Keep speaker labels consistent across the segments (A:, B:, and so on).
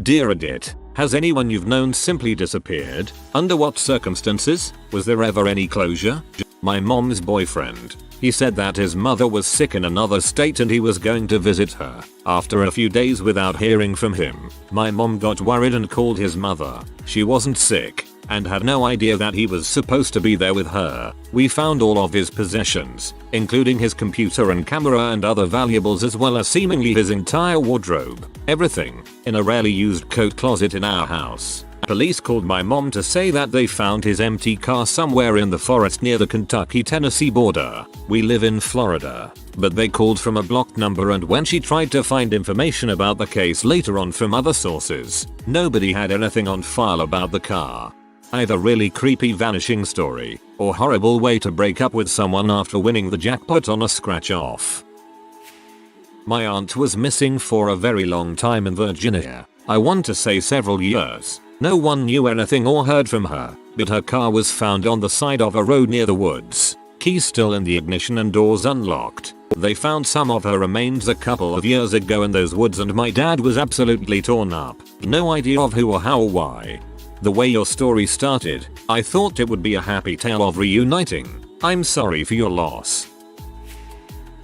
A: Dear Reddit, has anyone you've known simply disappeared? Under what circumstances? Was there ever any closure? My mom's boyfriend. He said that his mother was sick in another state and he was going to visit her. After a few days without hearing from him, my mom got worried and called his mother. She wasn't sick and had no idea that he was supposed to be there with her. We found all of his possessions, including his computer and camera and other valuables, as well as seemingly his entire wardrobe. Everything in a rarely used coat closet in our house. Police called my mom to say that they found his empty car somewhere in the forest near the Kentucky-Tennessee border. We live in Florida, but they called from a blocked number, and when she tried to find information about the case later on from other sources, nobody had anything on file about the car. Either really creepy vanishing story, or horrible way to break up with someone after winning the jackpot on a scratch-off. My aunt was missing for a very long time in Virginia. I want to say several years. No one knew anything or heard from her, but her car was found on the side of a road near the woods. Keys still in the ignition and doors unlocked. They found some of her remains a couple of years ago in those woods, and my dad was absolutely torn up. No idea of who or how or why. The way your story started, I thought it would be a happy tale of reuniting. I'm sorry for your loss.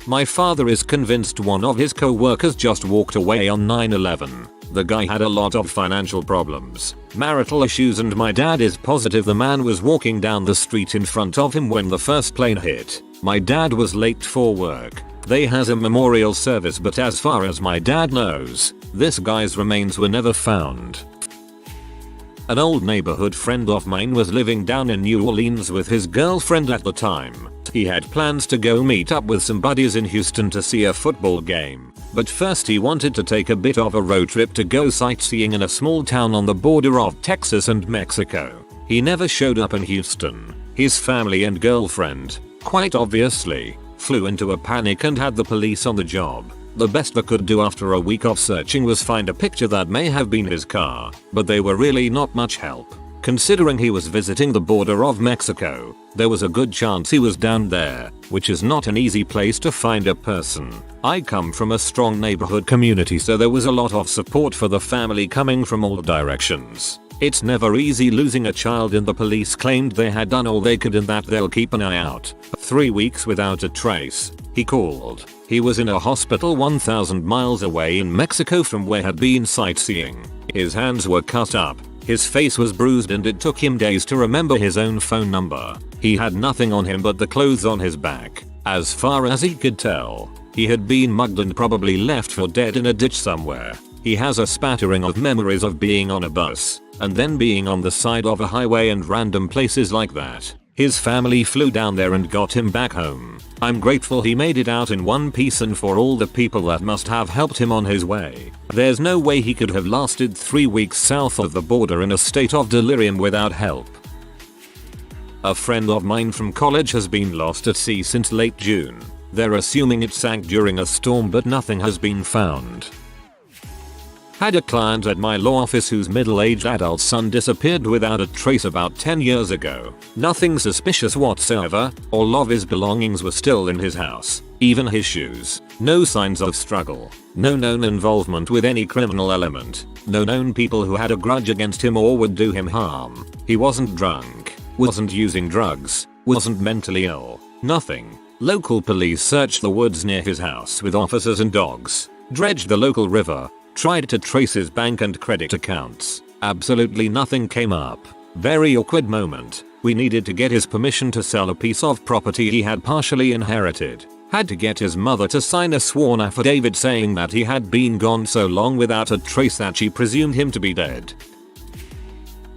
A: My father is convinced one of his co-workers just walked away on 9/11. The guy had a lot of financial problems, marital issues, and my dad is positive the man was walking down the street in front of him when the first plane hit. My dad was late for work. They has a memorial service, but as far as my dad knows, this guy's remains were never found. An old neighborhood friend of mine was living down in New Orleans with his girlfriend at the time. He had plans to go meet up with some buddies in Houston to see a football game, but first he wanted to take a bit of a road trip to go sightseeing in a small town on the border of Texas and Mexico. He never showed up in Houston. His family and girlfriend, quite obviously, flew into a panic and had the police on the job. The best they could do after a week of searching was find a picture that may have been his car, but they were really not much help. Considering he was visiting the border of Mexico, there was a good chance he was down there, which is not an easy place to find a person. I come from a strong neighborhood community, so there was a lot of support for the family coming from all directions. It's never easy losing a child, and the police claimed they had done all they could and that they'll keep an eye out. 3 weeks without a trace, he called. He was in a hospital 1,000 miles away in Mexico from where had been sightseeing. His hands were cut up, his face was bruised, and it took him days to remember his own phone number. He had nothing on him but the clothes on his back. As far as he could tell, he had been mugged and probably left for dead in a ditch somewhere. He has a spattering of memories of being on a bus, and then being on the side of a highway and random places like that. His family flew down there and got him back home. I'm grateful he made it out in one piece, and for all the people that must have helped him on his way. There's no way he could have lasted 3 weeks south of the border in a state of delirium without help. A friend of mine from college has been lost at sea since late June. They're assuming it sank during a storm, but nothing has been found. Had a client at my law office whose middle-aged adult son disappeared without a trace about 10 years ago. Nothing suspicious whatsoever. All of his belongings were still in his house, even his shoes. No signs of struggle. No known involvement with any criminal element. No known people who had a grudge against him or would do him harm. He wasn't drunk. Wasn't using drugs. Wasn't mentally ill. Nothing. Local police searched the woods near his house with officers and dogs. Dredged the local river. Tried to trace his bank and credit accounts. Absolutely nothing came up. Very awkward moment. We needed to get his permission to sell a piece of property he had partially inherited. Had to get his mother to sign a sworn affidavit saying that he had been gone so long without a trace that she presumed him to be dead.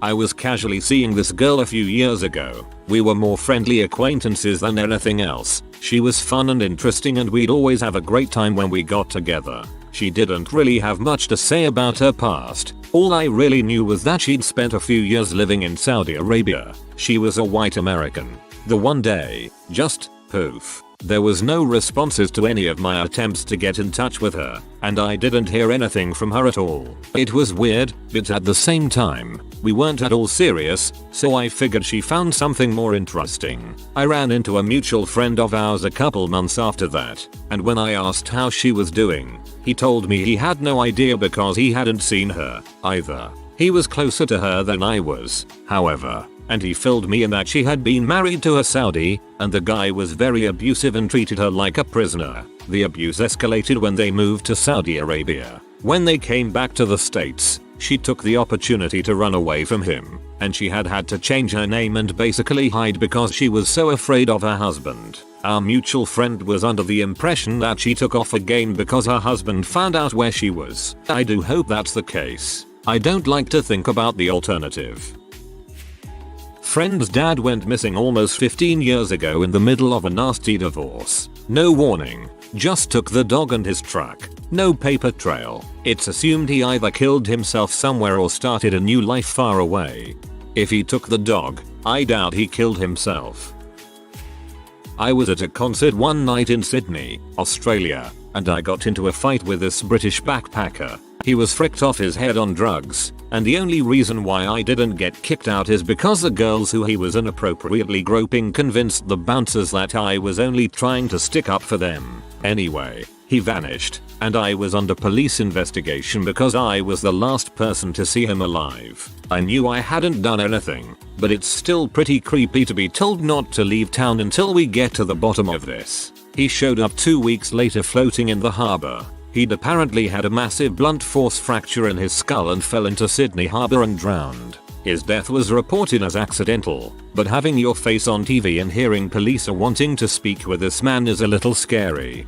A: I was casually seeing this girl a few years ago. We were more friendly acquaintances than anything else. She was fun and interesting, and we'd always have a great time when we got together. She didn't really have much to say about her past. All I really knew was that she'd spent a few years living in Saudi Arabia. She was a white American. The one day, just poof. There was no responses to any of my attempts to get in touch with her, and I didn't hear anything from her at all. It was weird, but at the same time, we weren't at all serious, so I figured she found something more interesting. I ran into a mutual friend of ours a couple months after that, and when I asked how she was doing, he told me he had no idea because he hadn't seen her either. He was closer to her than I was, however, and he filled me in that she had been married to a Saudi, and the guy was very abusive and treated her like a prisoner. The abuse escalated when they moved to Saudi Arabia. When they came back to the States, she took the opportunity to run away from him, and she had to change her name and basically hide because she was so afraid of her husband. Our mutual friend was under the impression that she took off again because her husband found out where she was. I do hope that's the case. I don't like to think about the alternative. Friend's dad went missing almost 15 years ago in the middle of a nasty divorce. No warning, just took the dog and his truck. No paper trail. It's assumed he either killed himself somewhere or started a new life far away. If he took the dog, I doubt he killed himself. I was at a concert one night in Sydney, Australia, and I got into a fight with this British backpacker. He was fricked off his head on drugs, and the only reason why I didn't get kicked out is because the girls who he was inappropriately groping convinced the bouncers that I was only trying to stick up for them. Anyway, he vanished, and I was under police investigation because I was the last person to see him alive. I knew I hadn't done anything, but it's still pretty creepy to be told not to leave town until we get to the bottom of this. He showed up 2 weeks later floating in the harbour. He'd apparently had a massive blunt force fracture in his skull and fell into Sydney Harbour and drowned. His death was reported as accidental, but having your face on TV and hearing police are wanting to speak with this man is a little scary.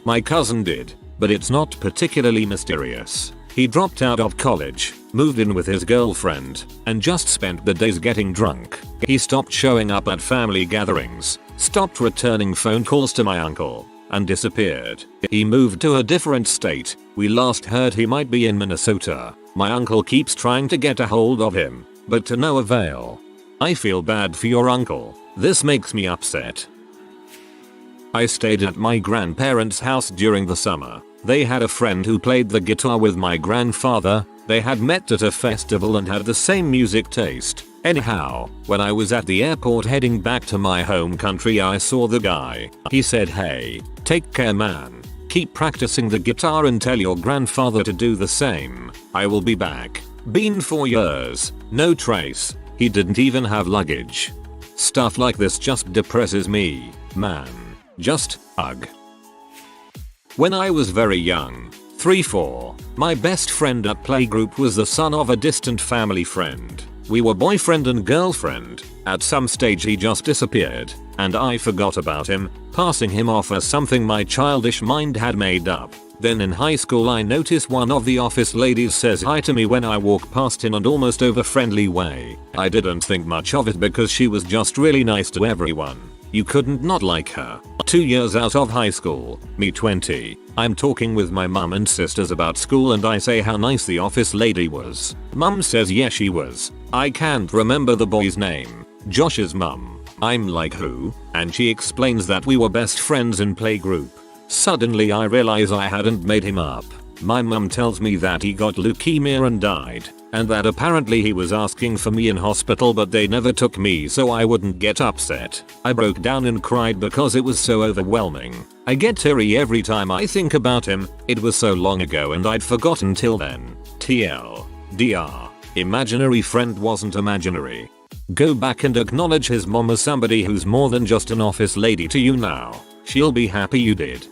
A: My cousin did, but it's not particularly mysterious. He dropped out of college, moved in with his girlfriend, and just spent the days getting drunk. He stopped showing up at family gatherings, stopped returning phone calls to my uncle, and disappeared. He moved to a different state. We last heard he might be in Minnesota. My uncle keeps trying to get a hold of him, but to no avail. I feel bad for your uncle. This makes me upset. I stayed at my grandparents' house during the summer. They had a friend who played the guitar with my grandfather. They had met at a festival and had the same music taste. Anyhow, when I was at the airport heading back to my home country, I saw the guy. He said, "Hey, take care man. Keep practicing the guitar and tell your grandfather to do the same. I will be back." Been 4 years, no trace. He didn't even have luggage. Stuff like this just depresses me, man. Just, ugh. When I was very young, 3-4, my best friend at playgroup was the son of a distant family friend. We were boyfriend and girlfriend. At some stage he just disappeared, and I forgot about him, passing him off as something my childish mind had made up. Then in high school I noticed one of the office ladies says hi to me when I walk past him and almost over friendly way. I didn't think much of it because she was just really nice to everyone. You couldn't not like her. 2 years out of high school, me 20, I'm talking with my mum and sisters about school and I say how nice the office lady was. Mum says yes she was. I can't remember the boy's name. Josh's mum. I'm like who? And she explains that we were best friends in playgroup. Suddenly I realize I hadn't made him up. My mum tells me that he got leukemia and died, and that apparently he was asking for me in hospital but they never took me so I wouldn't get upset. I broke down and cried because it was so overwhelming. I get teary every time I think about him. It was so long ago and I'd forgotten till then. TLDR. Imaginary friend wasn't imaginary. Go back and acknowledge his mom as somebody who's more than just an office lady to you now. She'll be happy you did.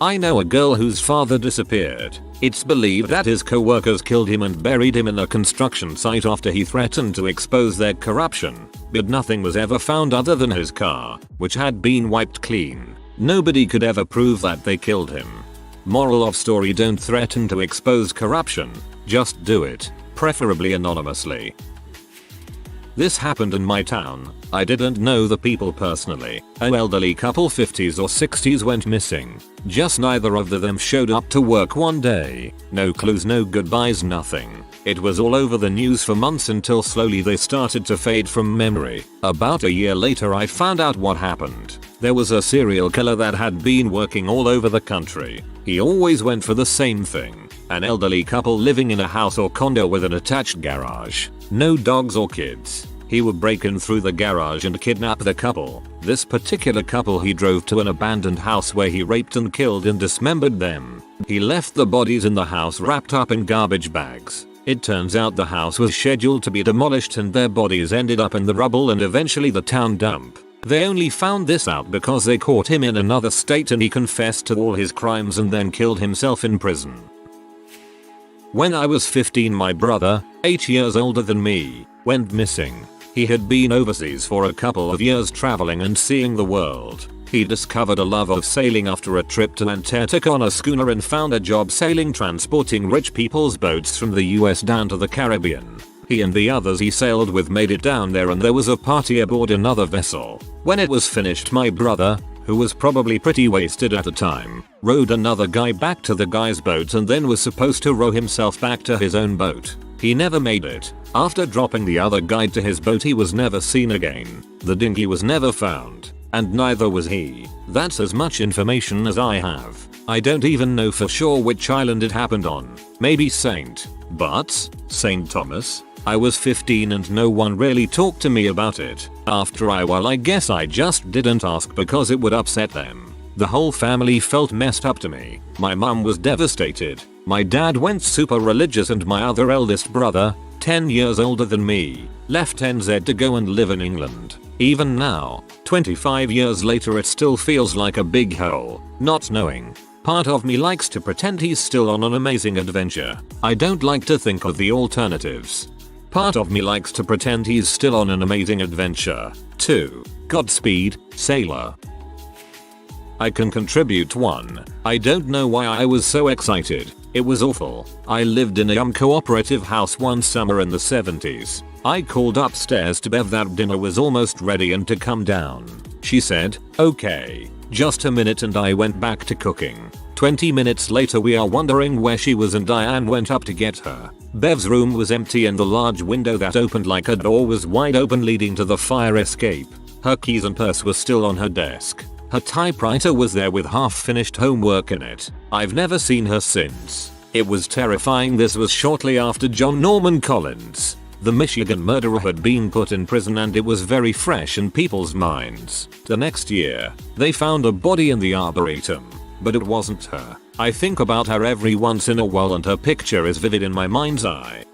A: I know a girl whose father disappeared. It's believed that his co-workers killed him and buried him in a construction site after he threatened to expose their corruption, but nothing was ever found other than his car, which had been wiped clean. Nobody could ever prove that they killed him. Moral of story: don't threaten to expose corruption, just do it, preferably anonymously. This happened in my town. I didn't know the people personally. An elderly couple 50s or 60s went missing. Just neither of them showed up to work one day. No clues, no goodbyes, nothing. It was all over the news for months until slowly they started to fade from memory. About a year later I found out what happened. There was a serial killer that had been working all over the country. He always went for the same thing. An elderly couple living in a house or condo with an attached garage. No dogs or kids. He would break in through the garage and kidnap the couple. This particular couple he drove to an abandoned house where he raped and killed and dismembered them. He left the bodies in the house wrapped up in garbage bags. It turns out the house was scheduled to be demolished and their bodies ended up in the rubble and eventually the town dump. They only found this out because they caught him in another state and he confessed to all his crimes and then killed himself in prison. When I was 15, my brother, 8 years older than me, went missing. He had been overseas for a couple of years traveling and seeing the world. He discovered a love of sailing after a trip to Antarctica on a schooner and found a job sailing transporting rich people's boats from the US down to the Caribbean. He and the others he sailed with made it down there and there was a party aboard another vessel. When it was finished, my brother, who was probably pretty wasted at the time, rowed another guy back to the guy's boat and then was supposed to row himself back to his own boat. He never made it. After dropping the other guy to his boat, he was never seen again. The dinghy was never found. And neither was he. That's as much information as I have. I don't even know for sure which island it happened on. Maybe St. Thomas? I was 15 and no one really talked to me about it. After a while I guess I just didn't ask because it would upset them. The whole family felt messed up to me. My mum was devastated. My dad went super religious and my other eldest brother, 10 years older than me, left NZ to go and live in England. Even now, 25 years later, it still feels like a big hole, not knowing. Part of me likes to pretend he's still on an amazing adventure. I don't like to think of the alternatives. Part of me likes to pretend he's still on an amazing adventure, too. Godspeed, sailor. I can contribute 1. I don't know why I was so excited. It was awful. I lived in a cooperative house one summer in the 70s. I called upstairs to Bev that dinner was almost ready and to come down. She said, "Okay, just a minute," and I went back to cooking. 20 minutes later we are wondering where she was and Diane went up to get her. Bev's room was empty and the large window that opened like a door was wide open leading to the fire escape. Her keys and purse were still on her desk. Her typewriter was there with half-finished homework in it. I've never seen her since. It was terrifying. This was shortly after John Norman Collins, the Michigan murderer, had been put in prison and it was very fresh in people's minds. The next year, they found a body in the arboretum, but it wasn't her. I think about her every once in a while and her picture is vivid in my mind's eye.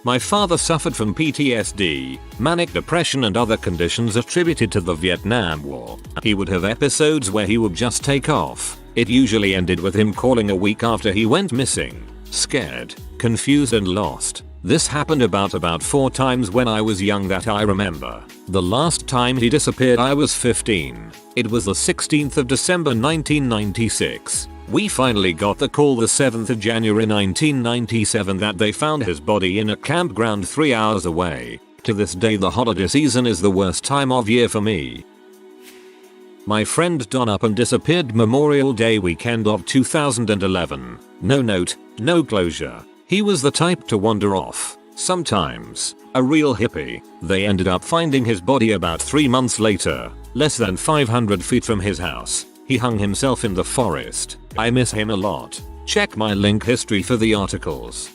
A: My father suffered from PTSD, manic depression and other conditions attributed to the Vietnam War. He would have episodes where he would just take off. It usually ended with him calling a week after he went missing, scared, confused and lost. This happened about 4 times when I was young that I remember. The last time he disappeared I was 15. It was the 16th of December 1996. We finally got the call the 7th of January 1997 that they found his body in a campground 3 hours away. To this day the holiday season is the worst time of year for me. My friend Don up and disappeared Memorial Day weekend of 2011. No note, no closure. He was the type to wander off. Sometimes. A real hippie. They ended up finding his body about 3 months later, less than 500 feet from his house. He hung himself in the forest. I miss him a lot. Check my link history for the articles.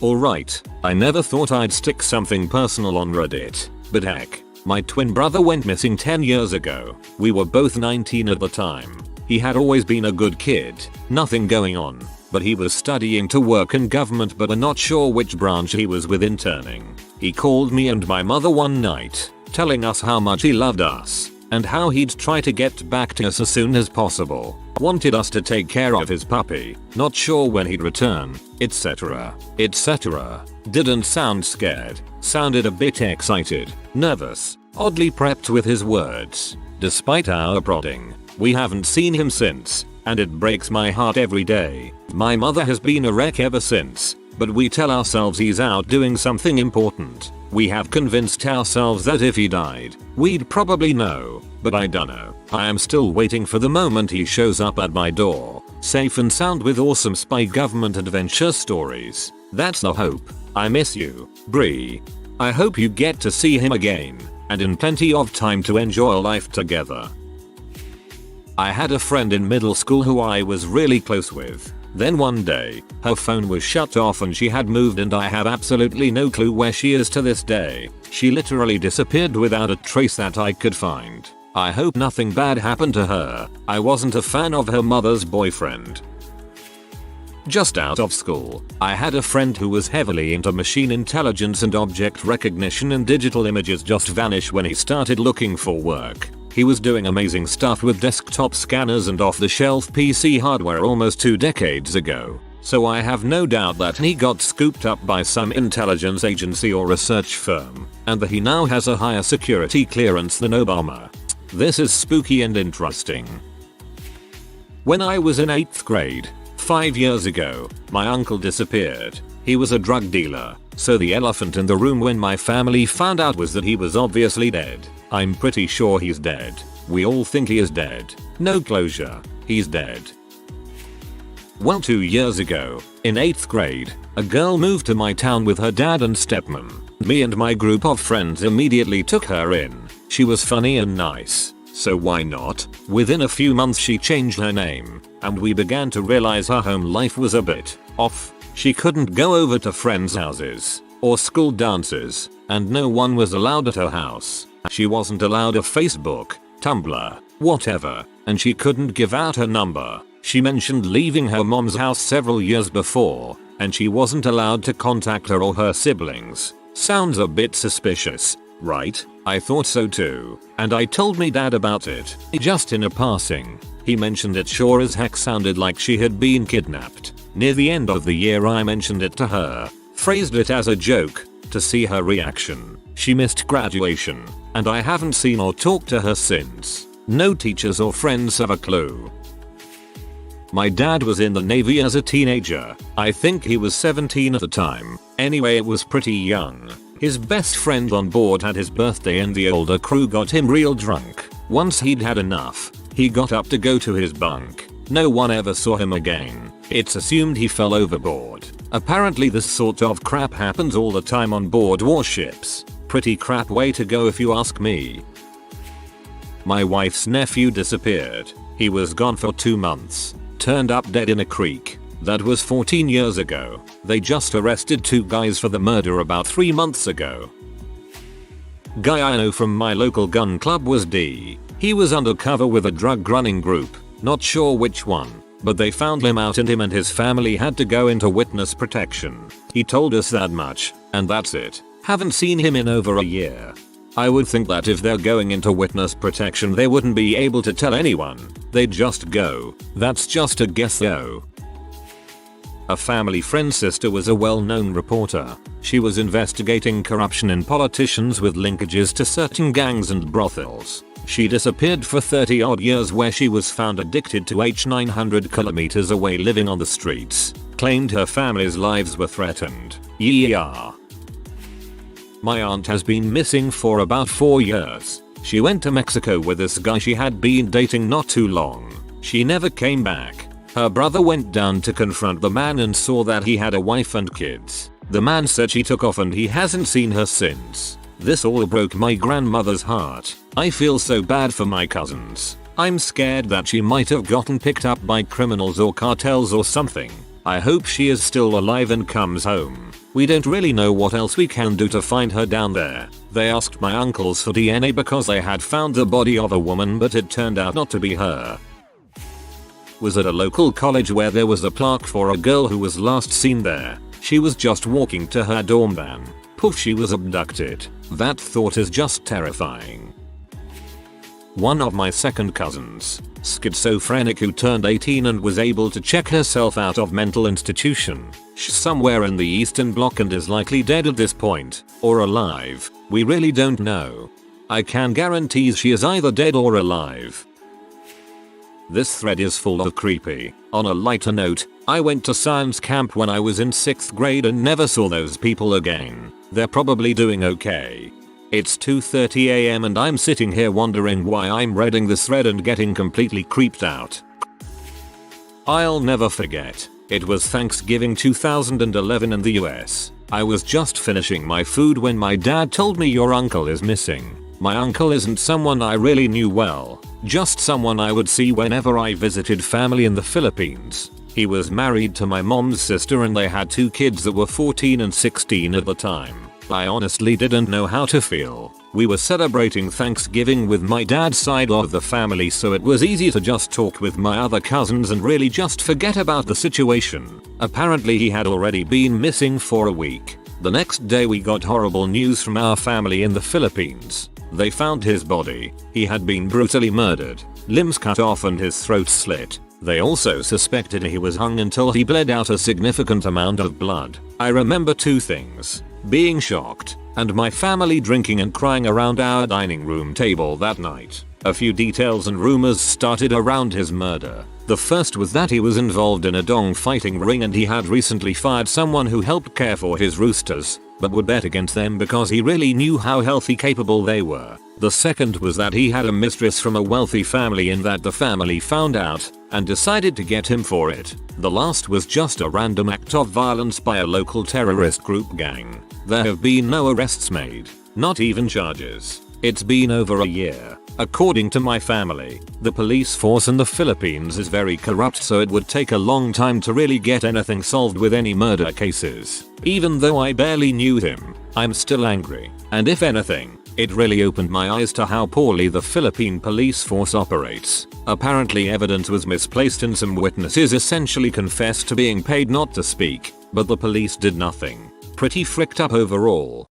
A: Alright, I never thought I'd stick something personal on Reddit, but heck. My twin brother went missing 10 years ago. We were both 19 at the time. He had always been a good kid, nothing going on, but he was studying to work in government but we're not sure which branch he was with interning. He called me and my mother one night, telling us how much he loved us, and how he'd try to get back to us as soon as possible. Wanted us to take care of his puppy, not sure when he'd return, etc. etc. Didn't sound scared, sounded a bit excited, nervous, oddly prepped with his words. Despite our prodding, we haven't seen him since, and it breaks my heart every day. My mother has been a wreck ever since, but we tell ourselves he's out doing something important. We have convinced ourselves that if he died, we'd probably know, but I dunno. I am still waiting for the moment he shows up at my door. safe and sound with awesome spy government adventure stories. That's the hope. I miss you, Bree. I hope you get to see him again, and in plenty of time to enjoy life together. I had a friend in middle school who I was really close with. Then one day, her phone was shut off and she had moved and I have absolutely no clue where she is to this day. She literally disappeared without a trace that I could find. I hope nothing bad happened to her. I wasn't a fan of her mother's boyfriend. Just out of school, I had a friend who was heavily into machine intelligence and object recognition, and digital images just vanished when he started looking for work. He was doing amazing stuff with desktop scanners and off-the-shelf PC hardware almost 2 decades ago. So I have no doubt that he got scooped up by some intelligence agency or research firm, and that he now has a higher security clearance than Obama. This is spooky and interesting. When I was in 8th grade, 5 years ago, my uncle disappeared. He was a drug dealer, so the elephant in the room when my family found out was that he was obviously dead. I'm pretty sure he's dead. We all think he is dead. No closure. He's dead. Well, 2 years ago, in 8th grade, a girl moved to my town with her dad and stepmom. Me and my group of friends immediately took her in. She was funny and nice, so why not? Within a few months she changed her name, and we began to realize her home life was a bit off. She couldn't go over to friends' houses or school dances, and no one was allowed at her house. She wasn't allowed a Facebook, Tumblr, whatever, and she couldn't give out her number. She mentioned leaving her mom's house several years before, and she wasn't allowed to contact her or her siblings. Sounds a bit suspicious, right? I thought so too, and I told me dad about it, just in a passing. He mentioned it sure as heck sounded like she had been kidnapped. Near the end of the year I mentioned it to her, phrased it as a joke, to see her reaction. She missed graduation, and I haven't seen or talked to her since. No teachers or friends have a clue. My dad was in the Navy as a teenager. I think he was 17 at the time. Anyway, it was pretty young. His best friend on board had his birthday and the older crew got him real drunk. Once he'd had enough, he got up to go to his bunk. No one ever saw him again. It's assumed he fell overboard. Apparently this sort of crap happens all the time on board warships. Pretty crap way to go if you ask me. My wife's nephew disappeared. He was gone for 2 months. Turned up dead in a creek. That was 14 years ago. They just arrested 2 guys for the murder about 3 months ago. Guy I know from my local gun club was D. He was undercover with a drug running group. Not sure which one, but they found him out and him and his family had to go into witness protection. He told us that much, and that's it. Haven't seen him in over a year. I would think that if they're going into witness protection they wouldn't be able to tell anyone. They'd just go. That's just a guess though. A family friend's sister was a well-known reporter. She was investigating corruption in politicians with linkages to certain gangs and brothels. She disappeared for 30 odd years where she was found addicted to H 900 kilometers away living on the streets. Claimed her family's lives were threatened. Yeah. My aunt has been missing for about 4 years. She went to Mexico with this guy she had been dating not too long. She never came back. Her brother went down to confront the man and saw that he had a wife and kids. The man said she took off and he hasn't seen her since. This all broke my grandmother's heart. I feel so bad for my cousins. I'm scared that she might have gotten picked up by criminals or cartels or something. I hope she is still alive and comes home. We don't really know what else we can do to find her down there. They asked my uncles for DNA because they had found the body of a woman but it turned out not to be her. Was at a local college where there was a plaque for a girl who was last seen there. She was just walking to her dorm van. Poof, she was abducted. That thought is just terrifying. One of my second cousins, schizophrenic who turned 18 and was able to check herself out of mental institution. She's somewhere in the Eastern Bloc and is likely dead at this point, or alive. We really don't know. I can guarantee she is either dead or alive. This thread is full of creepy. On a lighter note, I went to science camp when I was in 6th grade and never saw those people again. They're probably doing okay. It's 2:30 AM and I'm sitting here wondering why I'm reading this thread and getting completely creeped out. I'll never forget. It was Thanksgiving 2011 in the US. I was just finishing my food when my dad told me your uncle is missing. My uncle isn't someone I really knew well, just someone I would see whenever I visited family in the Philippines. He was married to my mom's sister and they had 2 kids that were 14 and 16 at the time. I honestly didn't know how to feel. We were celebrating Thanksgiving with my dad's side of the family, so it was easy to just talk with my other cousins and really just forget about the situation. Apparently he had already been missing for a week. The next day we got horrible news from our family in the Philippines. They found his body. He had been brutally murdered, limbs cut off and his throat slit. They also suspected he was hung until he bled out a significant amount of blood. I remember 2 things: being shocked and my family drinking and crying around our dining room table that night. A few details and rumors started around his murder. The first was that he was involved in a dong fighting ring and he had recently fired someone who helped care for his roosters, but would bet against them because he really knew how healthy capable they were. The second was that he had a mistress from a wealthy family and that the family found out and decided to get him for it. The last was just a random act of violence by a local terrorist group gang. There have been no arrests made, not even charges. It's been over a year. According to my family, the police force in the Philippines is very corrupt, so it would take a long time to really get anything solved with any murder cases. Even though I barely knew him, I'm still angry. And if anything, it really opened my eyes to how poorly the Philippine police force operates. Apparently evidence was misplaced and some witnesses essentially confessed to being paid not to speak, but the police did nothing. Pretty fricked up overall.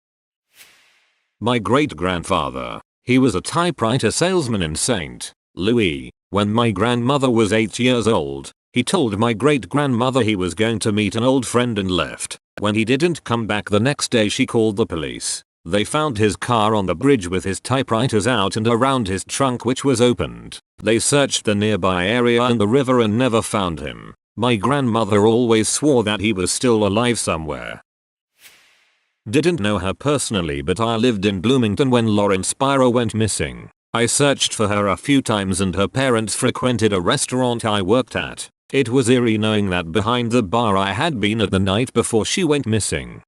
A: My great-grandfather. He was a typewriter salesman in St. Louis. When my grandmother was 8 years old, he told my great-grandmother he was going to meet an old friend and left. When he didn't come back the next day, she called the police. They found his car on the bridge with his typewriters out and around his trunk, which was opened. They searched the nearby area and the river and never found him. My grandmother always swore that he was still alive somewhere. Didn't know her personally, but I lived in Bloomington when Lauren Spierer went missing. I searched for her a few times and her parents frequented a restaurant I worked at. It was eerie knowing that behind the bar I had been at the night before she went missing.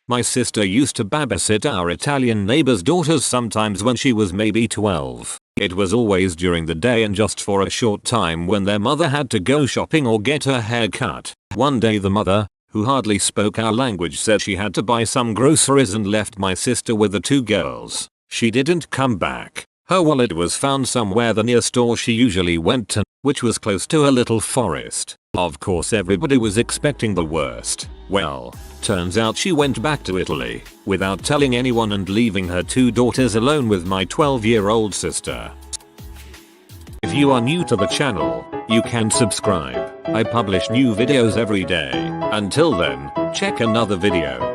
A: My sister used to babysit our Italian neighbor's daughters sometimes when she was maybe 12. It was always during the day and just for a short time when their mother had to go shopping or get her hair cut. One day the mother, who hardly spoke our language, said she had to buy some groceries and left my sister with the 2 girls. She didn't come back. Her wallet was found somewhere the near store she usually went to, which was close to a little forest. Of course everybody was expecting the worst. Well, turns out she went back to Italy without telling anyone and leaving her 2 daughters alone with my 12-year-old sister. If you are new to the channel, you can subscribe. I publish new videos every day. Until then, check another video.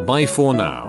A: Bye for now.